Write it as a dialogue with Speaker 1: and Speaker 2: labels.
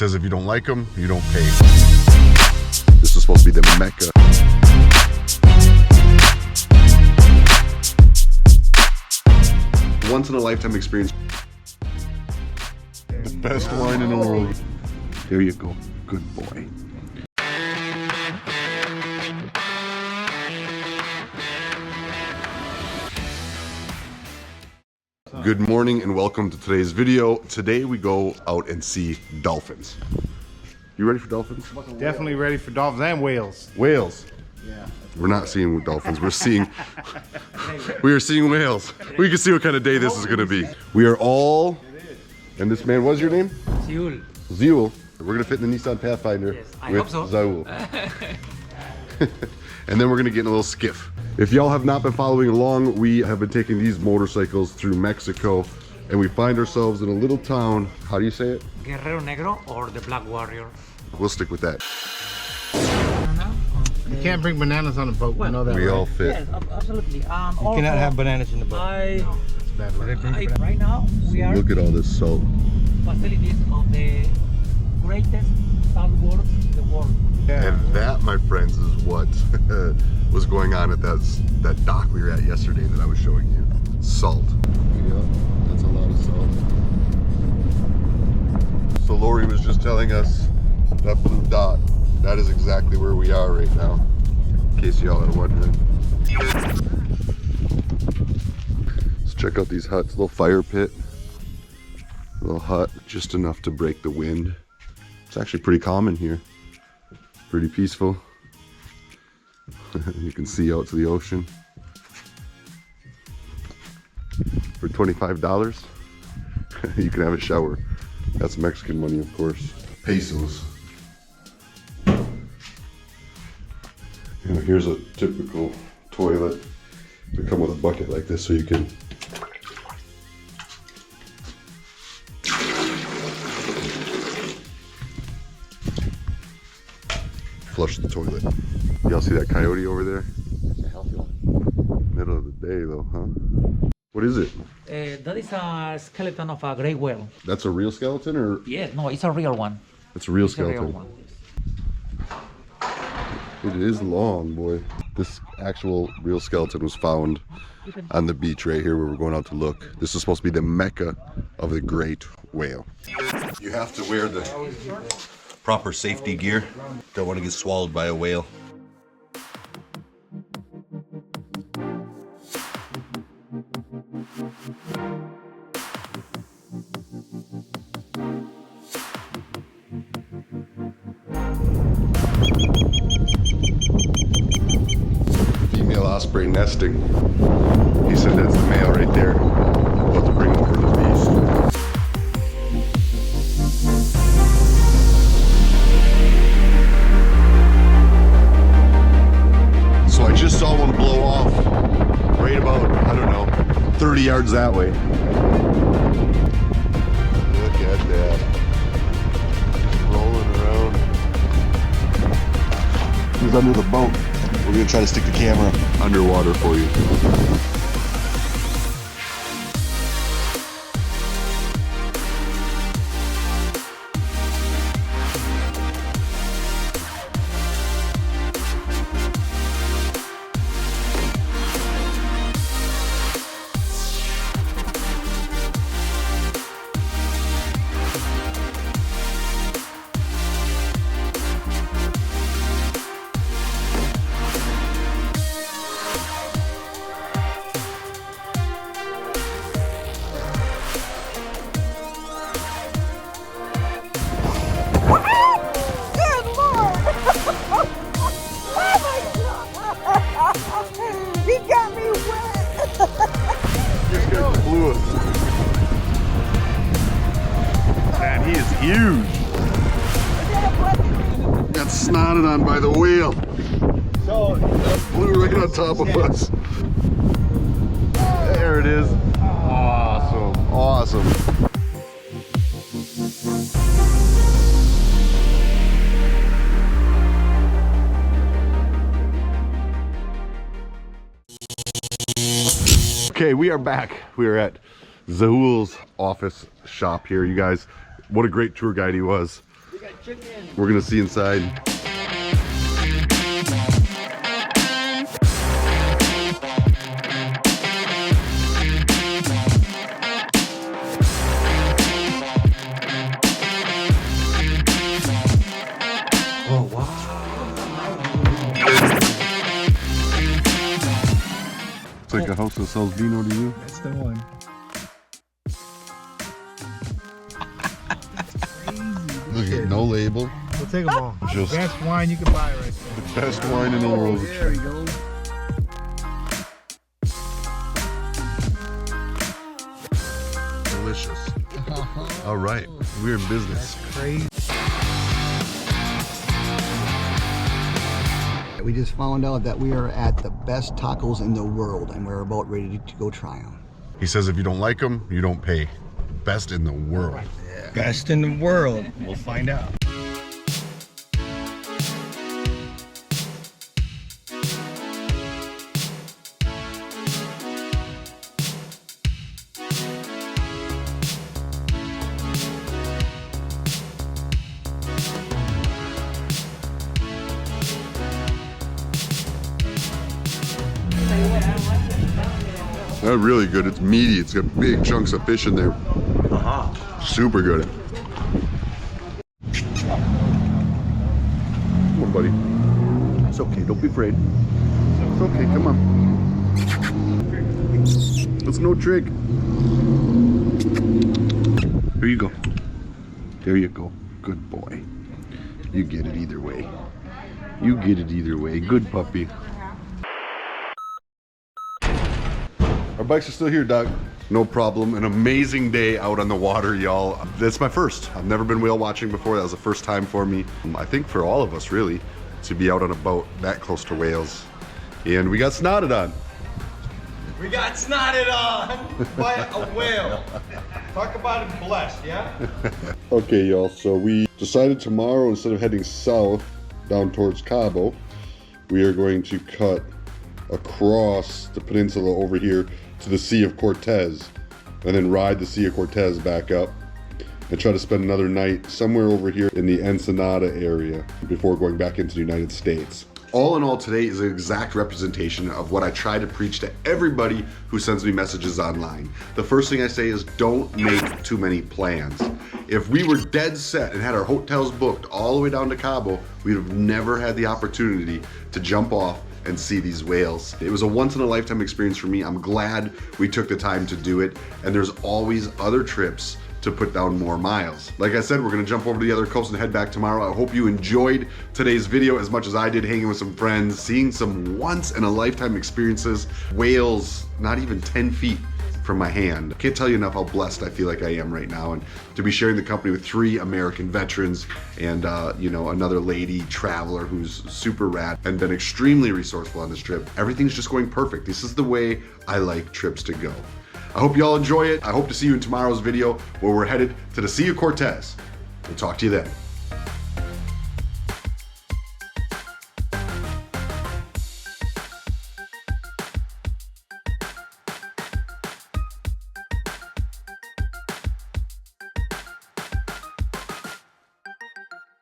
Speaker 1: Says if you don't like them, you don't pay. This is supposed to be the Mecca. Once in a lifetime experience. The best wine in the world. There you go. Good boy. Good morning and welcome to today's video. Today we go out and see dolphins. You ready for dolphins?
Speaker 2: Definitely ready for dolphins and whales.
Speaker 1: Whales.
Speaker 2: Yeah.
Speaker 1: We're not seeing dolphins. We are seeing whales. We can see what kind of day this is going to be. We are all, and this man, what's your name?
Speaker 3: Seoul.
Speaker 1: Zeul. We're going to fit in the Nissan Pathfinder
Speaker 3: Yes, I
Speaker 1: with
Speaker 3: hope so.
Speaker 1: Zaul. And then we're going to get in a little skiff. If y'all have not been following along, we have been taking these motorcycles through Mexico, and we find ourselves in a little town. How do you say it?
Speaker 3: Guerrero Negro or the Black Warrior.
Speaker 1: We'll stick with that.
Speaker 2: You can't bring bananas on a boat. You know that,
Speaker 1: We
Speaker 2: right?
Speaker 1: all fit.
Speaker 3: Yes, absolutely.
Speaker 4: You cannot have bananas in the boat.
Speaker 2: It's bad luck.
Speaker 3: Right now, we are
Speaker 1: Look at all this salt.
Speaker 3: facilities of the greatest salt world in the world.
Speaker 2: Yeah.
Speaker 1: And that, my friends, is what was going on at that dock we were at yesterday that I was showing you. Salt. Yeah, that's a lot of salt. So Lori was just telling us that blue dot, that is exactly where we are right now, in case y'all are wondering. Let's check out these huts. Little fire pit, little hut, just enough to break the wind. It's actually pretty calm in here. Pretty peaceful. You can see out to the ocean. For $25, you can have a shower. That's Mexican money, of course. Pesos. You know, here's a typical toilet. They come with a bucket like this so you can flush the toilet. Y'all see that coyote over there?
Speaker 4: That's a healthy one.
Speaker 1: Middle of the day though, huh? What is it?
Speaker 3: That is a skeleton of a gray whale.
Speaker 1: That's a real skeleton or
Speaker 3: Yes, no, it's a real one.
Speaker 1: it's a real
Speaker 3: It's a real
Speaker 1: skeleton?
Speaker 3: one.
Speaker 1: It is long, boy. This actual real skeleton was found on the beach right here where we're going out to look. This is supposed to be the Mecca of the great whale. You have to wear the proper safety gear. Don't want to get swallowed by a whale. Female osprey nesting. He said that's the male right there. About to bring over the beast. So I just saw one blow off right about, I don't know, 30 yards that way. Look at that. Just rolling around. He's under the boat. We're gonna try to stick the camera underwater for you.
Speaker 5: He got me wet.
Speaker 1: This guy blew us. Man, he is huge. Got snotted on by the whale.
Speaker 2: So,
Speaker 1: Blew right on top of us. There it is. Awesome. Awesome. Okay, we are back. We are at Zaul's office shop here. You guys, what a great tour guide he was. We're gonna see inside.
Speaker 4: Oh, wow.
Speaker 1: It's like a house that sells vino to you.
Speaker 2: That's the one.
Speaker 1: Look at no label.
Speaker 2: We'll take them all.
Speaker 1: Just-
Speaker 2: Best wine you can buy right there.
Speaker 1: The best wine in the world.
Speaker 2: There we go.
Speaker 1: Delicious. All right, we're in business.
Speaker 2: Crazy.
Speaker 6: We just found out that we are at the best tacos in the world and we're about ready to go try them.
Speaker 1: He says if you don't like them, you don't pay. Best in the world.
Speaker 4: Best in the world. We'll find out.
Speaker 1: They're really good. It's meaty. It's got big chunks of fish in there. Super good. Come on, buddy. It's okay. Don't be afraid. It's okay. Come on. It's no trick. Here you go. There you go. Good boy. You get it either way. You get it either way. Good puppy. Our bikes are still here, Doug. No problem. An amazing day out on the water, y'all. That's my first. I've never been whale watching before. That was the first time for me. I think for all of us, really, to be out on a boat that close to whales. And we got snotted on.
Speaker 4: We got snotted on by a whale. Talk about it blessed, yeah?
Speaker 1: Okay, y'all. So we decided tomorrow, instead of heading south down towards Cabo, we are going to cut across the peninsula over here to the Sea of Cortez, and then ride the Sea of Cortez back up and try to spend another night somewhere over here in the Ensenada area before going back into the United States. All in all, today is an exact representation of what I try to preach to everybody who sends me messages online. The first thing I say is don't make too many plans. If we were dead set and had our hotels booked all the way down to Cabo, we'd have never had the opportunity to jump off and see these whales. It was a once-in-a-lifetime experience for me. I'm glad we took the time to do it, and there's always other trips to put down more miles. Like I said, we're gonna jump over to the other coast and head back tomorrow. I hope you enjoyed today's video as much as I did, hanging with some friends, seeing some once-in-a-lifetime experiences. Whales not even 10 feet from my hand. Can't tell you enough how blessed I feel like I am right now, and to be sharing the company with 3 American veterans and you know, another lady traveler who's super rad and been extremely resourceful on this trip. Everything's just going perfect. This is the way I like trips to go. I hope you all enjoy it. I hope to see you in tomorrow's video where we're headed to the Sea of Cortez. We'll talk to you then.